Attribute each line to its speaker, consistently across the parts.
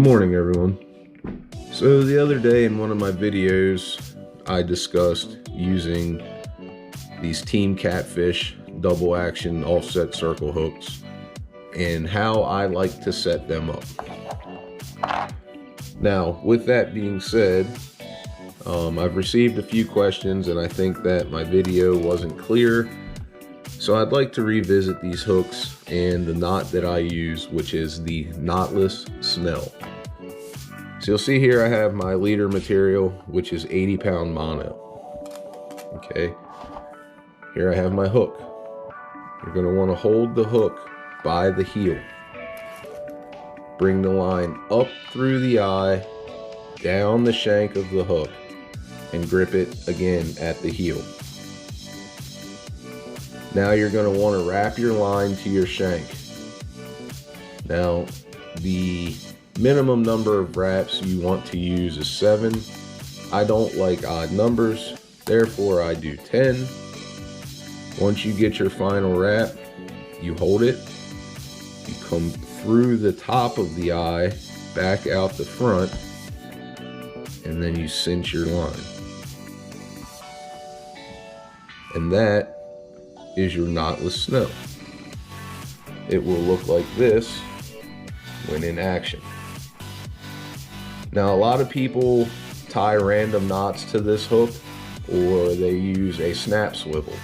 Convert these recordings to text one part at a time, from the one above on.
Speaker 1: morning, everyone. So the other day in one of my videos, I discussed using these Team Catfish double action offset circle hooks and how I like to set them up. Now, with that being said, I've received a few questions and I think that my video wasn't clear. So I'd like to revisit these hooks and the knot that I use, which is the knotless snell. So you'll see here I have my leader material, which is 80-pound mono. Okay, here I have my hook. You're going to want to hold the hook by the heel. Bring the line up through the eye, down the shank of the hook, and grip it again at the heel. Now you're going to want to wrap your line to your shank. Now, the minimum number of wraps you want to use is 7. I don't like odd numbers, therefore I do 10. Once you get your final wrap, you hold it, you come through the top of the eye, back out the front, and then you cinch your line. And that is your knotless snell. It will look like this when in action. Now, a lot of people tie random knots to this hook, or they use a snap swivel.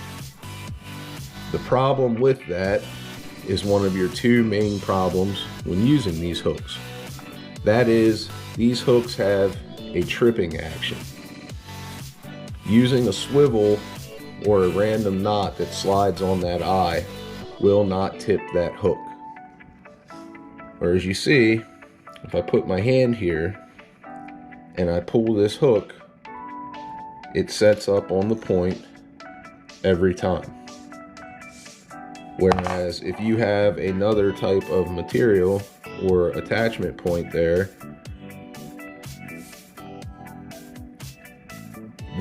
Speaker 1: The problem with that is one of your two main problems when using these hooks. That is, these hooks have a tripping action. Using a swivel or a random knot that slides on that eye will not tip that hook. Whereas you see, if I put my hand here and I pull this hook, it sets up on the point every time. Whereas if you have another type of material or attachment point there,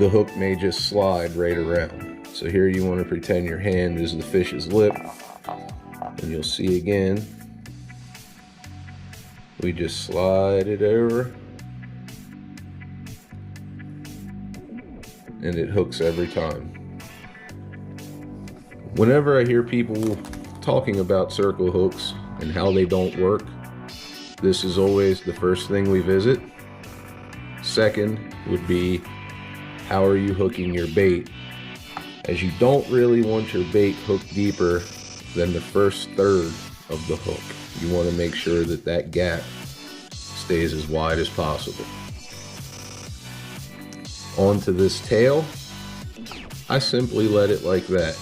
Speaker 1: the hook may just slide right around. So here you want to pretend your hand is the fish's lip, and you'll see again, we just slide it over, and it hooks every time. Whenever I hear people talking about circle hooks and how they don't work, this is always the first thing we visit. Second would be, how are you hooking your bait? As you don't really want your bait hooked deeper than the first third of the hook. You want to make sure that that gap stays as wide as possible. Onto this tail, I simply let it like that.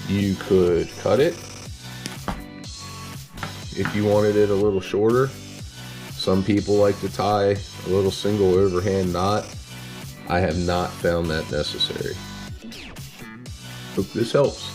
Speaker 1: You could cut it if you wanted it a little shorter. Some people like to tie a little single overhand knot. I have not found that necessary. Hope this helps.